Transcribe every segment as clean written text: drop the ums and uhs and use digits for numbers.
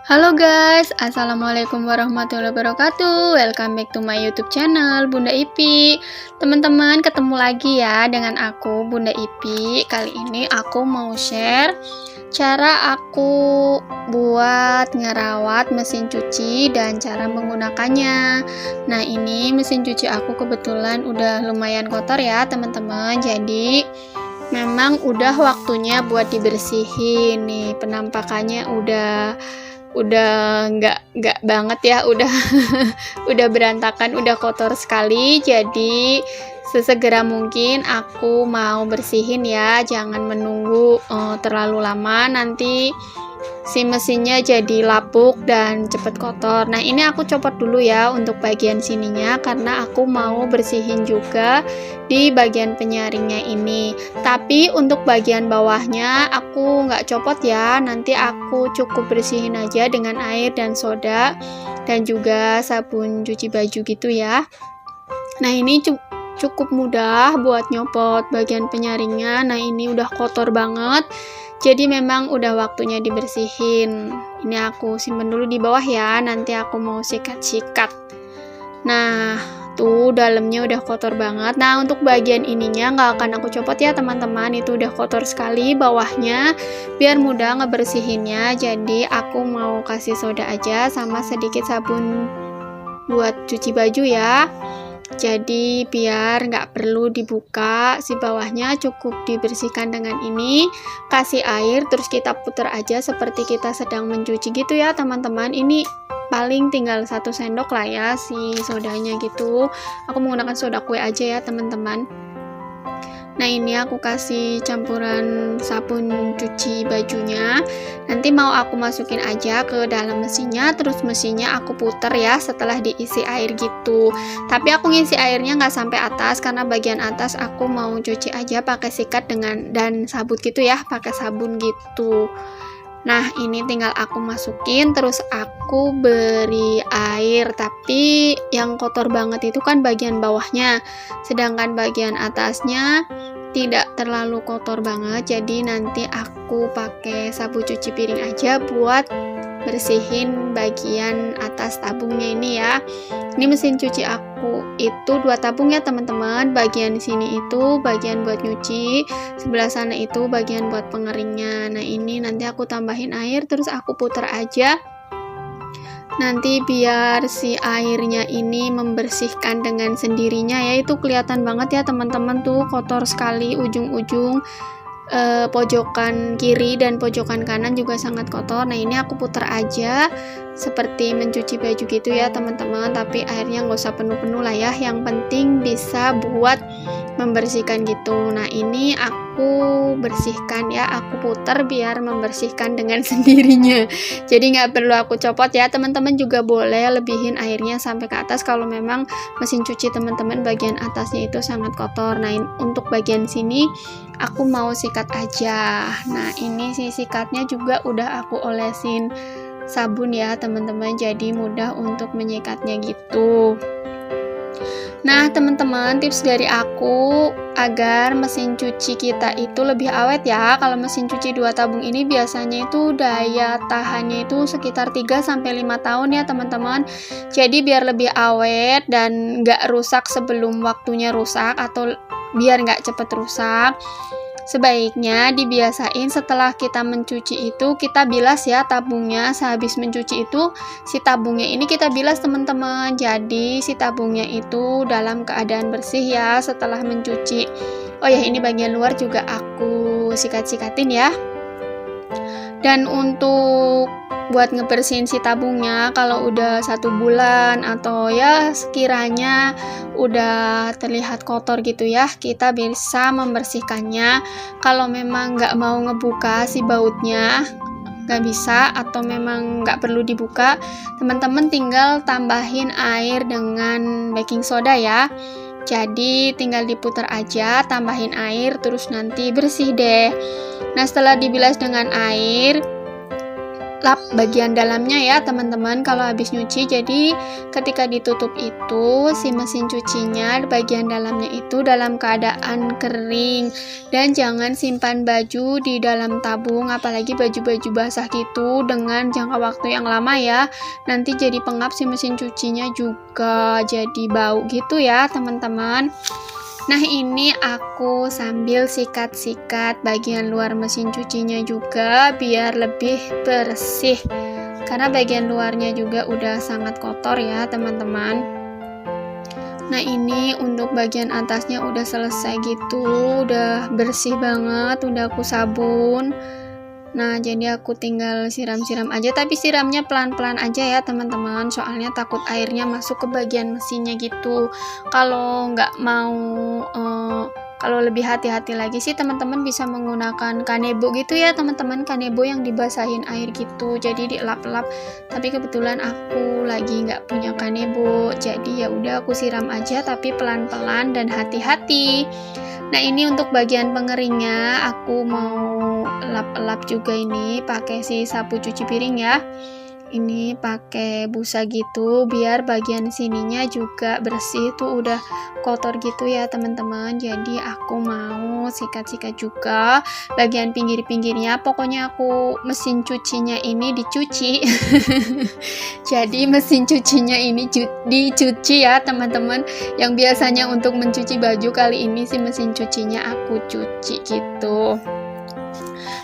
Halo guys, Assalamualaikum warahmatullahi wabarakatuh. Welcome back to my YouTube channel Bunda Ipi. Teman-teman, ketemu lagi ya dengan aku Bunda Ipi. Kali ini aku mau share cara aku buat ngerawat mesin cuci dan cara menggunakannya. Nah, ini mesin cuci aku kebetulan udah lumayan kotor ya teman-teman. Jadi memang udah waktunya buat dibersihin nih. Penampakannya udah nggak banget ya, udah udah berantakan, udah kotor sekali. Jadi sesegera mungkin aku mau bersihin ya, jangan menunggu terlalu lama, nanti si mesinnya jadi lapuk dan cepet kotor. Nah, ini aku copot dulu ya untuk bagian sininya karena aku mau bersihin juga di bagian penyaringnya ini. Tapi untuk bagian bawahnya aku nggak copot ya, nanti aku cukup bersihin aja dengan air dan soda dan juga sabun cuci baju gitu ya. Nah, ini cukup mudah buat nyopot bagian penyaringnya. Nah, ini udah kotor banget, jadi memang udah waktunya dibersihin. Ini aku simpen dulu di bawah ya, nanti aku mau sikat-sikat. Nah, tuh dalamnya udah kotor banget. Nah, untuk bagian ininya nggak akan aku copot ya teman-teman, itu udah kotor sekali bawahnya, biar mudah ngebersihinnya. Jadi aku mau kasih soda aja sama sedikit sabun buat cuci baju ya. Jadi biar nggak perlu dibuka, si bawahnya cukup dibersihkan dengan ini, kasih air, terus kita putar aja seperti kita sedang mencuci gitu ya teman-teman. Ini paling tinggal 1 sendok lah ya si sodanya gitu. Aku menggunakan soda kue aja ya teman-teman. Nah, ini aku kasih campuran sabun cuci bajunya. Nanti mau aku masukin aja ke dalam mesinnya, terus mesinnya aku puter ya setelah diisi air gitu. Tapi aku ngisi airnya nggak sampai atas karena bagian atas aku mau cuci aja pakai sikat dan sabut gitu ya, pakai sabun gitu. Nah, ini tinggal aku masukin, terus aku beri air, tapi yang kotor banget itu kan bagian bawahnya, sedangkan bagian atasnya tidak terlalu kotor banget. Jadi nanti aku pakai sabun cuci piring aja buat bersihin bagian atas tabungnya ini ya. Ini mesin cuci aku itu 2 tabung ya teman-teman. Bagian sini itu bagian buat nyuci, sebelah sana itu bagian buat pengeringnya. Nah, ini nanti aku tambahin air, terus aku putar aja. Nanti biar si airnya ini membersihkan dengan sendirinya ya. Itu kelihatan banget ya teman-teman, tuh kotor sekali ujung-ujung pojokan kiri dan pojokan kanan juga sangat kotor. Nah, ini aku putar aja seperti mencuci baju gitu ya teman-teman, tapi airnya nggak usah penuh-penuh lah ya, yang penting bisa buat membersihkan gitu. Nah, ini aku bersihkan ya, aku putar biar membersihkan dengan sendirinya, jadi nggak perlu aku copot ya. Teman-teman juga boleh lebihin airnya sampai ke atas kalau memang mesin cuci teman-teman bagian atasnya itu sangat kotor. Nah, untuk bagian sini aku mau sikat aja. Nah, ini si sikatnya juga udah aku olesin sabun ya teman-teman, jadi mudah untuk menyikatnya gitu. Nah, teman-teman, tips dari aku agar mesin cuci kita itu lebih awet ya. Kalau mesin cuci 2 tabung ini biasanya itu daya tahannya itu sekitar 3-5 tahun ya teman-teman. Jadi biar lebih awet dan nggak rusak sebelum waktunya rusak, atau biar nggak cepet rusak, sebaiknya dibiasain setelah kita mencuci itu kita bilas ya tabungnya. Sehabis mencuci itu si tabungnya ini kita bilas teman-teman, jadi si tabungnya itu dalam keadaan bersih ya setelah mencuci. Oh ya, ini bagian luar juga aku sikat-sikatin ya. Dan untuk buat ngebersihin si tabungnya, kalau udah 1 bulan atau ya sekiranya udah terlihat kotor gitu ya, kita bisa membersihkannya. Kalau memang nggak mau ngebuka si bautnya, nggak bisa, atau memang nggak perlu dibuka, teman-teman tinggal tambahin air dengan baking soda ya. Jadi tinggal diputar aja, tambahin air, terus nanti bersih deh. Nah, setelah dibilas dengan air, lap bagian dalamnya ya teman-teman kalau habis nyuci. Jadi ketika ditutup itu si mesin cucinya bagian dalamnya itu dalam keadaan kering, dan jangan simpan baju di dalam tabung, apalagi baju-baju basah gitu dengan jangka waktu yang lama ya, nanti jadi pengap si mesin cucinya juga jadi bau gitu ya teman-teman. Nah ini aku sambil sikat-sikat bagian luar mesin cucinya juga biar lebih bersih, karena bagian luarnya juga udah sangat kotor ya teman-teman. Nah ini untuk bagian atasnya udah selesai gitu, udah bersih banget, udah aku sabun. Nah jadi aku tinggal siram-siram aja, tapi siramnya pelan-pelan aja ya teman-teman, soalnya takut airnya masuk ke bagian mesinnya gitu. Kalau nggak mau kalau lebih hati-hati lagi sih teman-teman bisa menggunakan kanebo gitu ya teman-teman, kanebo yang dibasahin air gitu, jadi dielap-elap. Tapi kebetulan aku lagi nggak punya kanebo, jadi ya udah aku siram aja tapi pelan-pelan dan hati-hati. Nah ini untuk bagian pengeringnya aku mau elap-elap juga ini pakai si sapu cuci piring ya. Ini pakai busa gitu biar bagian sininya juga bersih, tuh udah kotor gitu ya teman-teman. Jadi aku mau sikat-sikat juga bagian pinggir-pinggirnya. Pokoknya aku mesin cucinya ini dicuci. Jadi mesin cucinya ini dicuci ya teman-teman. Yang biasanya untuk mencuci baju, kali ini sih mesin cucinya aku cuci gitu.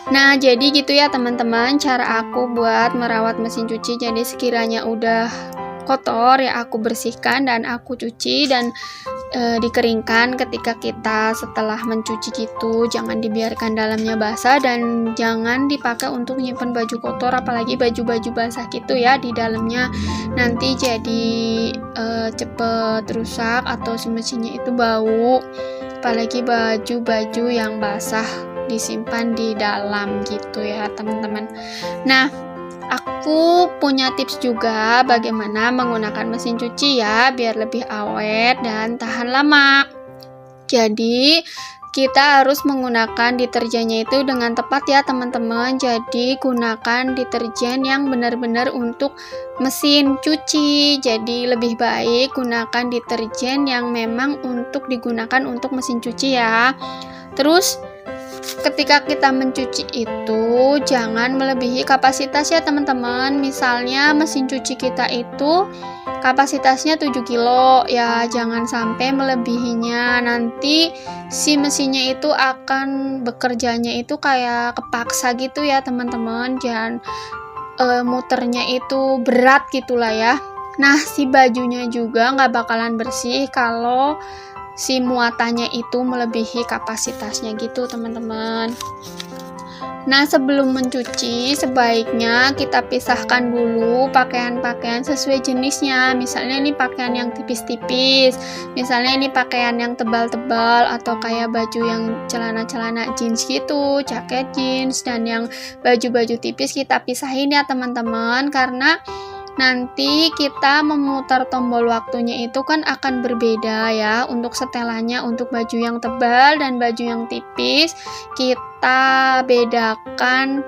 Nah jadi gitu ya teman-teman cara aku buat merawat mesin cuci. Jadi sekiranya udah kotor ya aku bersihkan dan aku cuci dan dikeringkan ketika kita setelah mencuci gitu. Jangan dibiarkan dalamnya basah dan jangan dipakai untuk nyimpan baju kotor, apalagi baju-baju basah gitu ya di dalamnya, nanti jadi cepet rusak atau si mesinnya itu bau, apalagi baju-baju yang basah disimpan di dalam gitu ya teman-teman. Nah aku punya tips juga bagaimana menggunakan mesin cuci ya biar lebih awet dan tahan lama. Jadi kita harus menggunakan deterjennya itu dengan tepat ya teman-teman. Jadi gunakan deterjen yang benar-benar untuk mesin cuci. Jadi lebih baik gunakan deterjen yang memang untuk digunakan untuk mesin cuci ya. Terus ketika kita mencuci itu jangan melebihi kapasitas ya teman-teman. Misalnya mesin cuci kita itu kapasitasnya 7 kilo ya, jangan sampai melebihinya, nanti si mesinnya itu akan bekerjanya itu kayak kepaksa gitu ya teman-teman. Jangan muternya itu berat gitulah ya. Nah si bajunya juga nggak bakalan bersih kalau si muatannya itu melebihi kapasitasnya gitu teman-teman. Nah sebelum mencuci sebaiknya kita pisahkan dulu pakaian-pakaian sesuai jenisnya. Misalnya ini pakaian yang tipis-tipis, misalnya ini pakaian yang tebal-tebal, atau kayak baju yang celana-celana jeans gitu, jaket jeans, dan yang baju-baju tipis kita pisahin ya teman-teman, karena nanti kita memutar tombol waktunya itu kan akan berbeda ya. Untuk setelannya, untuk baju yang tebal dan baju yang tipis kita bedakan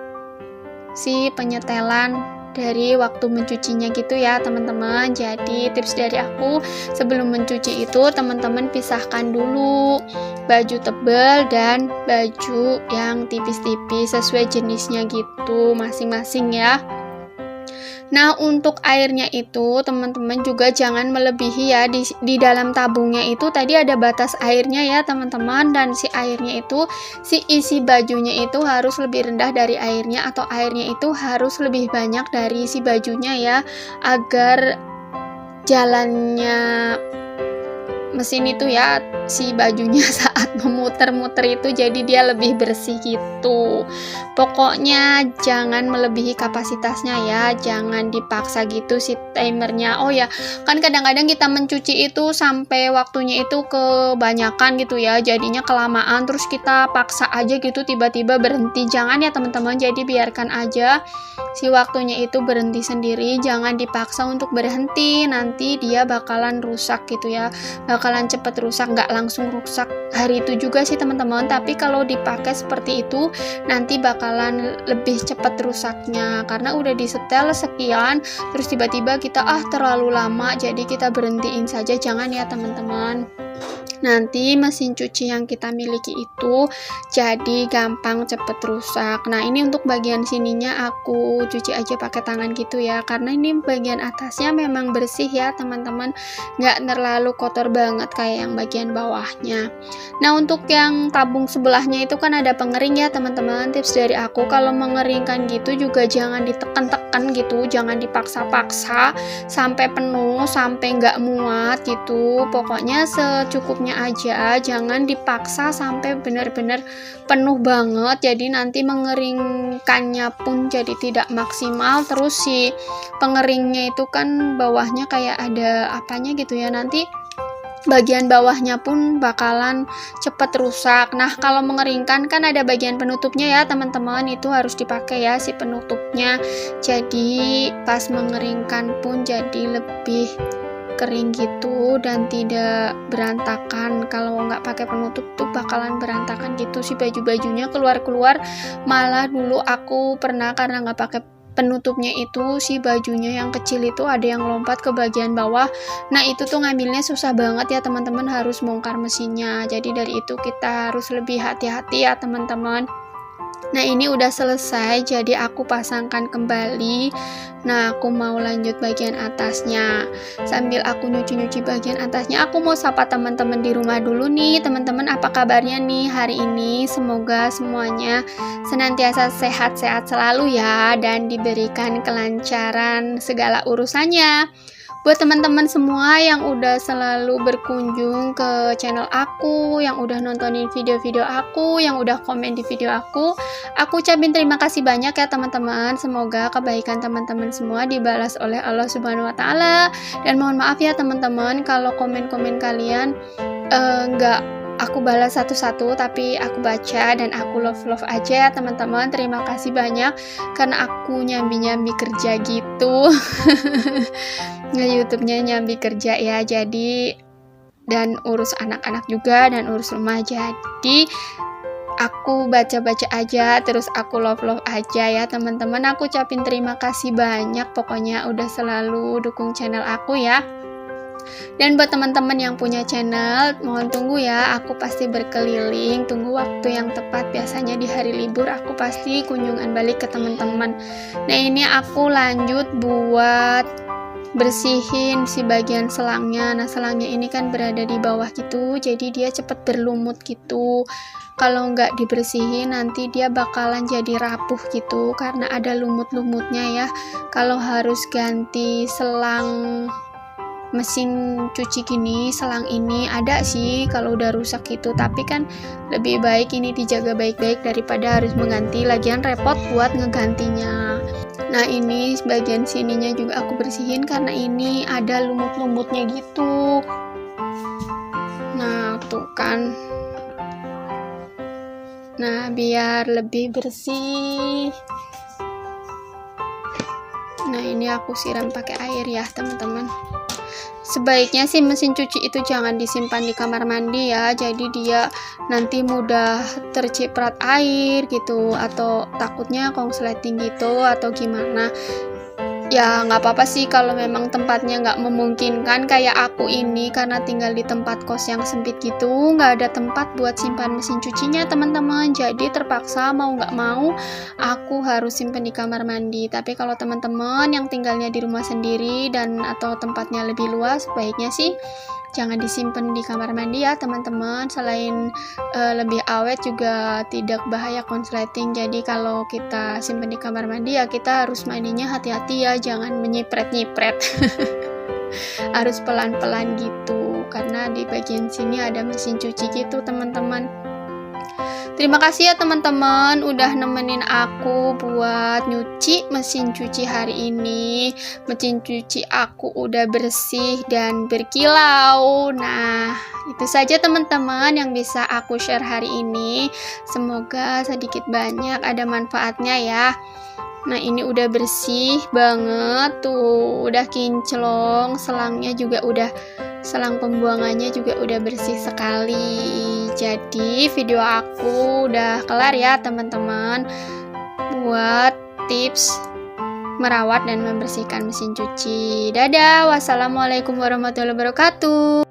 si penyetelan dari waktu mencucinya gitu ya teman-teman. Jadi tips dari aku, sebelum mencuci itu teman-teman pisahkan dulu baju tebal dan baju yang tipis-tipis sesuai jenisnya gitu masing-masing ya. Nah untuk airnya itu teman-teman juga jangan melebihi ya. Di dalam tabungnya itu tadi ada batas airnya ya teman-teman, dan si airnya itu, si isi bajunya itu harus lebih rendah dari airnya, atau airnya itu harus lebih banyak dari si bajunya ya, agar jalannya mesin itu ya, si bajunya saat memutar-mutar itu jadi dia lebih bersih gitu. Pokoknya jangan melebihi kapasitasnya ya, jangan dipaksa gitu si timernya. Oh ya, kan kadang-kadang kita mencuci itu sampai waktunya itu kebanyakan gitu ya, jadinya kelamaan, terus kita paksa aja gitu tiba-tiba berhenti. Jangan ya teman-teman, jadi biarkan aja si waktunya itu berhenti sendiri, jangan dipaksa untuk berhenti, nanti dia bakalan rusak gitu ya, bakalan cepet rusak. Nggak langsung rusak hari itu juga sih teman-teman, tapi kalau dipakai seperti itu nanti bakalan lebih cepet rusaknya, karena udah disetel sekian terus tiba-tiba kita terlalu lama, jadi kita berhentiin saja, jangan ya teman-teman. Nanti mesin cuci yang kita miliki itu jadi gampang cepet rusak. Nah ini untuk bagian sininya aku cuci aja pakai tangan gitu ya, karena ini bagian atasnya memang bersih ya teman-teman, nggak terlalu kotor banget kayak yang bagian bawahnya. Nah untuk yang tabung sebelahnya itu kan ada pengering ya teman-teman. Tips dari aku, kalau mengeringkan gitu juga jangan ditekan-tekan gitu, jangan dipaksa-paksa sampai penuh, sampai nggak muat gitu. Pokoknya secukupnya aja, jangan dipaksa sampai benar-benar penuh banget, jadi nanti mengeringkannya pun jadi tidak maksimal. Terus si pengeringnya itu kan bawahnya kayak ada apanya gitu ya, nanti bagian bawahnya pun bakalan cepet rusak. Nah kalau mengeringkan kan ada bagian penutupnya ya teman-teman, itu harus dipakai ya si penutupnya, jadi pas mengeringkan pun jadi lebih kering gitu dan tidak berantakan. Kalau nggak pakai penutup tuh bakalan berantakan gitu si baju-bajunya, keluar-keluar. Malah dulu aku pernah karena nggak pakai penutupnya itu si bajunya yang kecil itu ada yang lompat ke bagian bawah. Nah itu tuh ngambilnya susah banget ya teman-teman, harus bongkar mesinnya. Jadi dari itu kita harus lebih hati-hati ya teman-teman. Nah ini udah selesai, jadi aku pasangkan kembali. Nah aku mau lanjut bagian atasnya. Sambil aku nyuci-nyuci bagian atasnya, aku mau sapa teman-teman di rumah dulu nih. Teman-teman apa kabarnya nih hari ini? Semoga semuanya senantiasa sehat-sehat selalu ya, dan diberikan kelancaran segala urusannya. Buat teman-teman semua yang udah selalu berkunjung ke channel aku, yang udah nontonin video-video aku, yang udah komen di video aku ucapin terima kasih banyak ya teman-teman. Semoga kebaikan teman-teman semua dibalas oleh Allah Subhanahu wa Ta'ala. Dan mohon maaf ya teman-teman kalau komen-komen kalian nggak aku balas satu-satu, tapi aku baca dan aku love aja ya teman-teman. Terima kasih banyak karena aku nyambi-nyambi kerja gitu. Nge-YouTube-nya nyambi kerja ya, jadi dan urus anak-anak juga dan urus rumah, jadi aku baca-baca aja, terus aku love aja ya teman-teman. Aku ucapin terima kasih banyak, pokoknya udah selalu dukung channel aku ya. Dan buat teman-teman yang punya channel, mohon tunggu ya, aku pasti berkeliling, tunggu waktu yang tepat. Biasanya di hari libur aku pasti kunjungan balik ke teman-teman. Nah ini aku lanjut buat bersihin si bagian selangnya. Nah selangnya ini kan berada di bawah gitu, jadi dia cepet berlumut gitu. Kalau nggak dibersihin nanti dia bakalan jadi rapuh gitu karena ada lumut-lumutnya ya. Kalau harus ganti selang mesin cuci gini, selang ini ada sih kalau udah rusak gitu, tapi kan lebih baik ini dijaga baik-baik daripada harus mengganti, lagian repot buat ngegantinya. Nah ini bagian sininya juga aku bersihin karena ini ada lumut-lumutnya gitu. Nah tuh kan, nah biar lebih bersih. Nah ini aku siram pakai air ya teman-teman. Sebaiknya sih mesin cuci itu jangan disimpan di kamar mandi ya, jadi dia nanti mudah terciprat air gitu, atau takutnya konsleting gitu atau gimana. Ya nggak apa-apa sih kalau memang tempatnya nggak memungkinkan, kayak aku ini karena tinggal di tempat kos yang sempit gitu, nggak ada tempat buat simpan mesin cucinya teman-teman, jadi terpaksa mau nggak mau aku harus simpan di kamar mandi. Tapi kalau teman-teman yang tinggalnya di rumah sendiri dan atau tempatnya lebih luas, baiknya sih jangan disimpan di kamar mandi ya teman-teman. Selain lebih awet juga tidak bahaya konsleting. Jadi kalau kita simpan di kamar mandi ya kita harus mandinya hati-hati ya, jangan menyipret-nyipret. Harus pelan-pelan gitu karena di bagian sini ada mesin cuci gitu teman-teman. Terima kasih ya teman-teman udah nemenin aku buat nyuci mesin cuci hari ini. Mesin cuci aku udah bersih dan berkilau. Nah, itu saja teman-teman yang bisa aku share hari ini. Semoga sedikit banyak ada manfaatnya ya. Nah, ini udah bersih banget tuh, udah kinclong, selangnya juga udah selang pembuangannya juga udah bersih sekali. Jadi video aku udah kelar ya teman-teman, buat tips merawat dan membersihkan mesin cuci. Dadah, wassalamualaikum warahmatullahi wabarakatuh.